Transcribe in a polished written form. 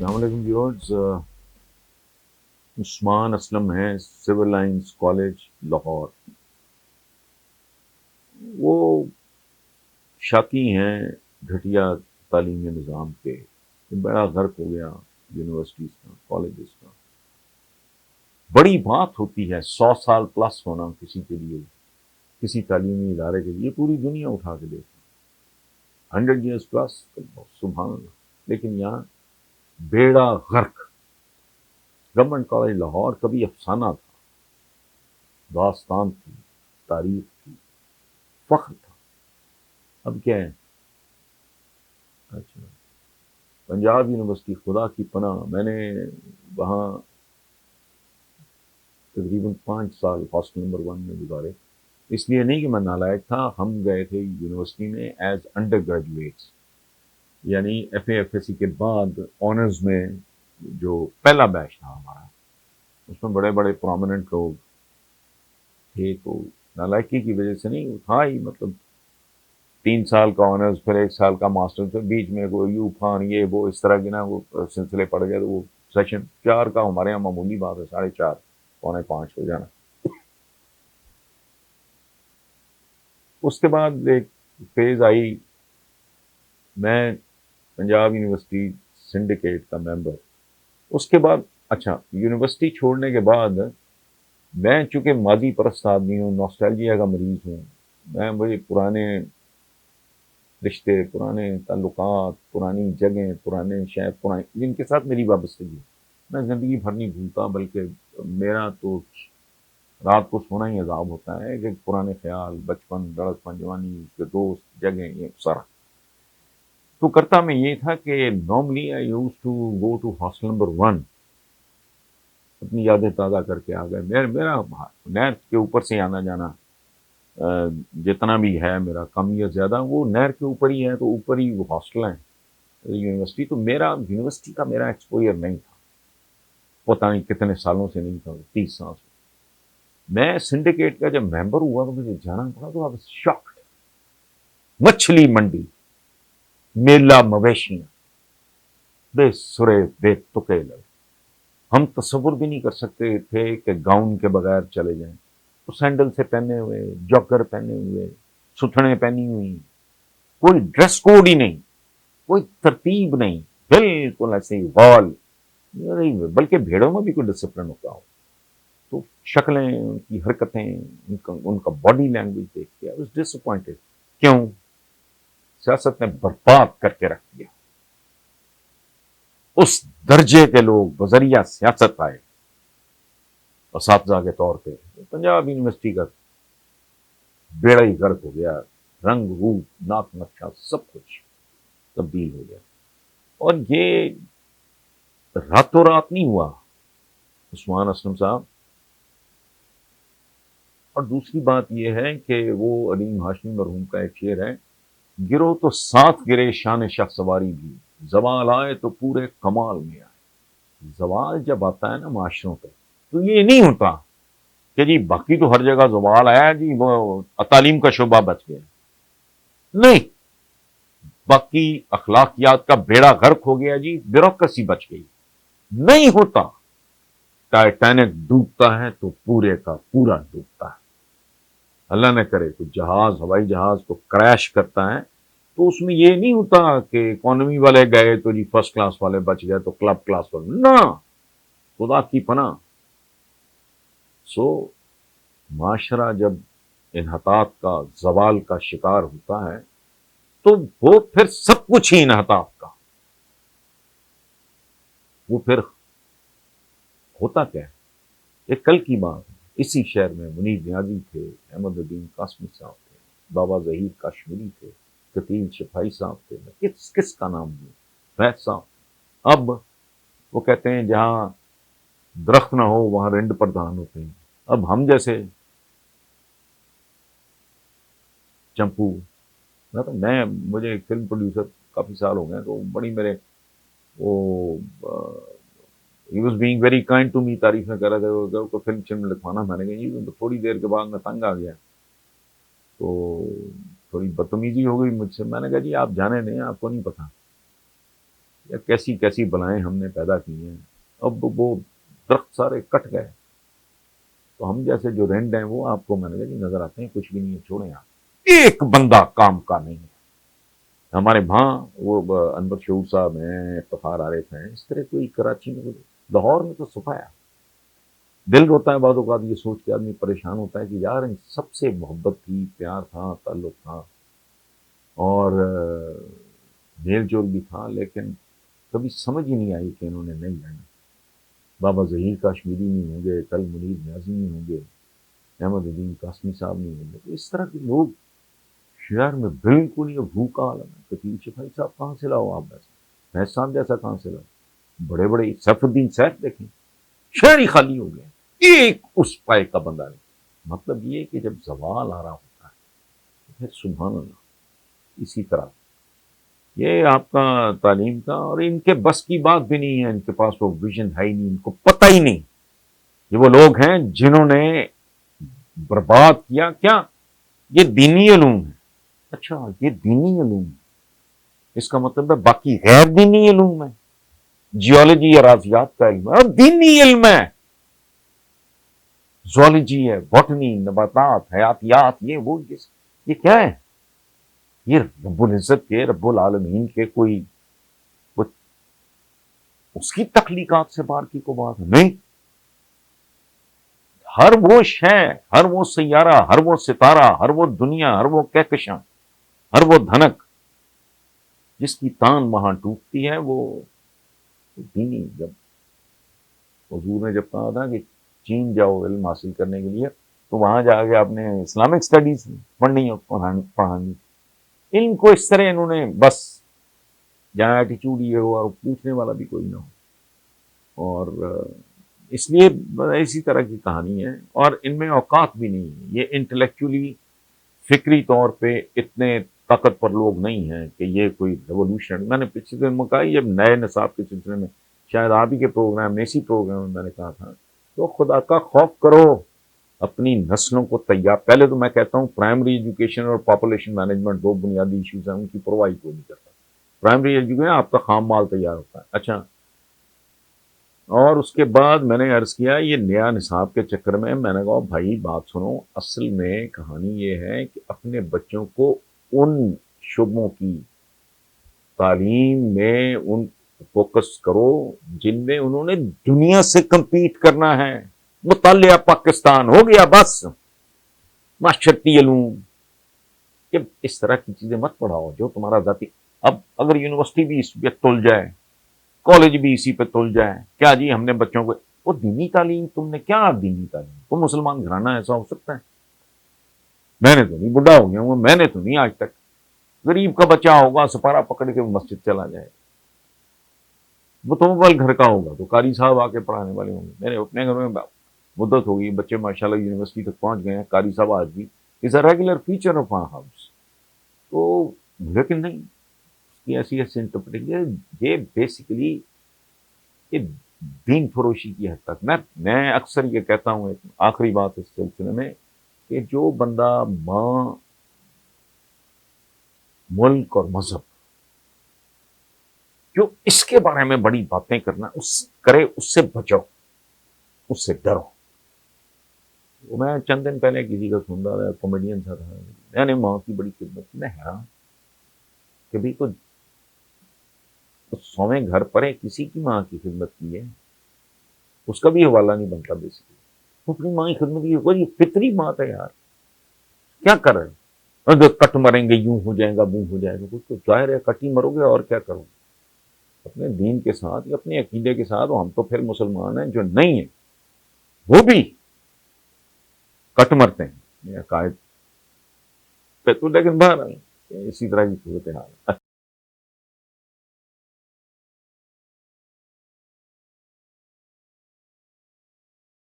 السلام علیکم ویورز. عثمان اسلم ہیں, سول لائنز کالج لاہور. وہ شاکی ہیں گھٹیا تعلیمی نظام کے. بڑا غرق ہو گیا یونیورسٹیز کا, کالجز کا. بڑی بات ہوتی ہے 100 سال پلس ہونا کسی کے لیے, کسی تعلیمی ادارے کے لیے. پوری دنیا اٹھا کے دیکھنا 100 years پلس, سبحان اللہ. لیکن یہاں بیڑا غرق. گورنمنٹ کالج لاہور کبھی افسانہ تھا, داستان تھی, تاریخ تھی, فخر تھا. اب کیا ہے؟ اچھا, پنجاب یونیورسٹی خدا کی پناہ. میں نے وہاں تقریباً 5 سال ہاسٹل نمبر 1 میں گزارے. اس لیے نہیں کہ میں نالائق تھا, ہم گئے تھے یونیورسٹی میں ایز انڈر گریجویٹس, یعنی ایف ایس سی کے بعد آنرز میں جو پہلا بیچ تھا ہمارا, اس میں بڑے بڑے پرومیننٹ لوگ تھے. تو نالائکی کی وجہ سے نہیں تھا ہی, مطلب 3 سال کا آنرز, پھر 1 سال کا ماسٹر, پھر بیچ میں وہ یو فان یہ وہ اس طرح کے نا وہ سلسلے پڑ گئے. تو وہ سیشن 4 کا ہمارے یہاں معمولی بات ہے, 4:30 پونے 5 ہو جانا. اس کے بعد ایک فیز آئی, میں پنجاب یونیورسٹی سنڈیکیٹ کا ممبر. اس کے بعد اچھا, یونیورسٹی چھوڑنے کے بعد میں چونکہ ماضی پرست آدمی ہوں, نوسٹالجیا کا مریض ہوں, مجھے پرانے رشتے, پرانے تعلقات, پرانی جگہیں, پرانے شہر, جن کے ساتھ میری وابستگی میں زندگی بھر نہیں بھولتا. بلکہ میرا تو رات کو سونا ہی عذاب ہوتا ہے کہ پرانے خیال, بچپن, لڑکپن, جوانی, اس کے دوست, جگہیں, یہ سارا. تو کرتا میں یہ تھا کہ normally I used to go to hostel number 1, اپنی یادیں تازہ کر کے آ گئے. میرا نہر کے اوپر سے آنا جانا جتنا بھی ہے میرا, کم یا زیادہ, وہ نہر کے اوپر ہی ہے. تو اوپر ہی وہ ہاسٹل ہیں, یونیورسٹی. تو میرا یونیورسٹی کا میرا ایکسپوئر نہیں تھا, پتہ نہیں کتنے سالوں سے نہیں تھا, 30 سال سے. میں سنڈیکیٹ کا جب ممبر ہوا تو مجھے جانا پڑا, تو اب شاکڈ. مچھلی منڈی, میلہ مویشیاں, بے سرے بے تکے لگے. ہم تصور بھی نہیں کر سکتے تھے کہ گاؤن کے بغیر چلے جائیں. تو سینڈل سے پہنے ہوئے, جاگر پہنے ہوئے, ستھنے پہنی ہوئی, کوئی ڈریس کوڈ ہی نہیں, کوئی ترتیب نہیں, بالکل ایسے ہی وال. بلکہ بھیڑوں میں بھی کوئی ڈسپلن ہوتا ہو. تو شکلیں, ان کی حرکتیں, ان کا باڈی لینگویج دیکھ کے I was disappointed. کیوں؟ سیاست نے برباد کر کے رکھ دیا. اس درجے کے لوگ بذریعہ سیاست آئے اساتذہ کے طور پہ. پنجاب یونیورسٹی کا بیڑا ہی غرق ہو گیا, رنگ روپ, ناک نقشہ, سب کچھ تبدیل ہو گیا. اور یہ راتوں رات نہیں ہوا عثمان اسلم صاحب. اور دوسری بات یہ ہے کہ وہ علیم ہاشمی مرحوم کا ایک شعر ہے, گرو تو ساتھ گرے شان شخ سواری بھی, زوال آئے تو پورے کمال میں آئے. زوال جب آتا ہے نا معاشروں پہ, تو یہ نہیں ہوتا کہ جی باقی تو ہر جگہ زوال آیا, جی وہ تعلیم کا شعبہ بچ گیا. نہیں, باقی اخلاقیات کا بیڑا غرق ہو گیا, جی بیوروکریسی بچ گئی. نہیں ہوتا. ٹائٹینک ڈوبتا ہے تو پورے کا پورا ڈوبتا ہے. اللہ نہ کرے کوئی جہاز, ہوائی جہاز کو کریش کرتا ہے, تو اس میں یہ نہیں ہوتا کہ اکانومی والے گئے تو جی فرسٹ کلاس والے بچ گئے, تو کلب کلاس والے, نہ, خدا کی پناہ. سو معاشرہ جب انحطاط کا, زوال کا شکار ہوتا ہے, تو وہ پھر سب کچھ ہی انحطاط کا. وہ پھر ہوتا کیا ہے؟ ایک کل کی بات ہے, اسی شہر میں منیر نیازی تھے, احمد الدین قاسمی صاحب تھے, بابا ظہیر کاشمیری تھے, کتیل شفائی صاحب تھے, کس کا نام لوں, فیض صاحب. اب وہ کہتے ہیں جہاں درخت نہ ہو وہاں رنڈ پردھان ہوتے ہیں. اب ہم جیسے چمپو, مجھے فلم پروڈیوسر کافی سال ہو گئے, تو بڑی میرے وہ he was being very kind to me, تعریفیں کر رہے تھے کہ فلم لکھوانا. میں نے کہا جی تھوڑی دیر کے بعد میں تنگ آ گیا, تو تھوڑی بدتمیزی ہو گئی مجھ سے. میں نے کہا جی آپ جانے نہیں, آپ کو نہیں پتا. یا کیسی کیسی بلائیں ہم نے پیدا کی ہیں. اب وہ درخت سارے کٹ گئے تو ہم جیسے جو رینڈ ہیں وہ آپ کو میں نے کہا جی نظر آتے ہیں, کچھ بھی نہیں ہے, چھوڑیں آپ. ایک بندہ کام کا نہیں ہے. ہمارے وہاں وہ انور شعور صاحب ہیں, افتخار عارف ہیں, اس طرح کوئی کراچی میں, لاہور میں تو صفایا. دل روتا ہے بعض اوقات یہ سوچ کے, آدمی پریشان ہوتا ہے کہ یار ان سب سے محبت تھی, پیار تھا, تعلق تھا اور میل جول بھی تھا, لیکن کبھی سمجھ ہی نہیں آئی کہ انہوں نے نہیں رہنا. بابا ظہیر کاشمیری نہیں ہوں گے, کل منیر نیازی نہیں ہوں گے, احمد الدین قاسمی صاحب نہیں ہوں گے, تو اس طرح کے لوگ شہر میں بالکل یہ بھوکا عالم ہے. کتیب شفائی صاحب کہاں سے لاؤ آپ ایسا, فیض صاحب جیسا کہاں سے لاؤ, بڑے بڑے سیف الدین سیف دیکھیں, شہر ہی خالی ہو گیا, ایک اس پائے کا بندہ نہیں. مطلب یہ کہ جب زوال آ رہا ہوتا ہے تو پھر سبحان اللہ. اسی طرح یہ آپ کا تعلیم کا, اور ان کے بس کی بات بھی نہیں ہے, ان کے پاس وہ ویژن ہے ہی نہیں, ان کو پتہ ہی نہیں. یہ وہ لوگ ہیں جنہوں نے برباد کیا کیا, یہ دینی علوم ہے. اچھا یہ دینی علوم ہے, اس کا مطلب ہے باقی غیر دینی علوم ہے. جیولوجی یا ریاضیات کا علم ہے اور دینی علم ہے. زوالوجی ہے, باٹنی, نباتات, حیاتیات, یہ کیا ہے؟ یہ رب العزت کے, رب العالمین کے کوئی اس کی تخلیقات سے باہر کی کو بات ہے نہیں. ہر وہ شے, ہر وہ سیارہ, ہر وہ ستارہ, ہر وہ دنیا, ہر وہ کہکشاں, ہر وہ دھنک جس کی تان وہاں ٹوٹتی ہے, وہ دینی. جب حضور نے جب کہا تھا کہ چین جاؤ علم حاصل کرنے کے لیے, تو وہاں جا کے آپ نے اسلامک اسٹڈیز پڑھنی اور پڑھانی. علم کو اس طرح انہوں نے بس جہاں ایٹیچیوڈ یہ ہو اور پوچھنے والا بھی کوئی نہ ہو, اور اس لیے اسی طرح کی کہانی ہے. اور ان میں اوقات بھی نہیں ہے. یہ انٹلیکچولی فکری طور پہ اتنے طاقتور لوگ نہیں ہیں کہ یہ کوئی ریولوشن. میں نے پچھلے دن میں کہا, جب نئے نصاب کے سلسلے میں شاید آپ ہی کے پروگرام میں, اسی پروگرام میں نے کہا تھا, تو خدا کا خوف کرو, اپنی نسلوں کو تیار. پہلے تو میں کہتا ہوں پرائمری ایجوکیشن اور پاپولیشن مینجمنٹ دو بنیادی ایشوز ہیں, ان کی پرواہی کوئی نہیں کرتا. پرائمری ایجوکیشن آپ کا خام مال تیار ہوتا ہے. اچھا, اور اس کے بعد میں نے عرض کیا یہ نیا نصاب کے چکر میں نے کہا بھائی بات سنو, اصل میں کہانی یہ ہے کہ اپنے بچوں کو ان شعبوں کی تعلیم میں ان فوکس کرو جن میں انہوں نے دنیا سے کمپیٹ کرنا ہے. مطالعہ پاکستان ہو گیا بس, معاشرتی علوم, کہ اس طرح کی چیزیں مت پڑھاؤ جو تمہارا ذاتی. اب اگر یونیورسٹی بھی اس پہ تل جائے, کالج بھی اسی پہ تل جائے, کیا جی ہم نے بچوں کو وہ دینی تعلیم, تم نے کیا دینی تعلیم, تم مسلمان گھرانہ ایسا ہو سکتا ہے؟ میں نے تو نہیں, بڈھا ہو گیا ہوں میں نے تو نہیں آج تک. غریب کا بچہ ہوگا سپارہ پکڑ کے مسجد چلا جائے, وہ تو موبائل گھر کا ہوگا تو قاری صاحب آ کے پڑھانے والے ہوں گے. میرے اپنے گھر میں مدت ہوگی, بچے ماشاءاللہ یونیورسٹی تک پہنچ گئے ہیں, قاری صاحب آج بھی is a regular feature of our house. تو لیکن نہیں, اس کی ایسی انٹرپریٹیشن, یہ بیسیکلی یہ دین فروشی کی حد تک. میں اکثر یہ کہتا ہوں, ایک آخری بات اس سلسلے میں, کہ جو بندہ ماں, ملک اور مذہب, جو اس کے بارے میں بڑی باتیں کرنا اس سے بچو, اس سے ڈرو. میں چند دن پہلے کسی کا سن رہا تھا, کامیڈین سا تھا, میں نے ماں کی بڑی خدمت کی. میں حیران کہ بھی کوئی 100ویں گھر پر ہے کسی کی ماں کی خدمت کی ہے, اس کا بھی حوالہ نہیں بنتا. بیسیکلی تو اپنی ماں کی خدمت کی, یہ فطری بات ہے یار. کیا کر رہے ہیں, کٹ مریں گے, یوں ہو جائے گا, وہ ہو جائے گا, کچھ تو ظاہر ہے کٹ ہی مرو گے, اور کیا کرو گے اپنے دین کے ساتھ یا اپنے عقیدے کے ساتھ. ہم تو پھر مسلمان ہیں, جو نہیں ہیں وہ بھی کٹ مرتے ہیں عقائد پہ. تو لیکن بہرحال اسی طرح کی صورت حال ہے.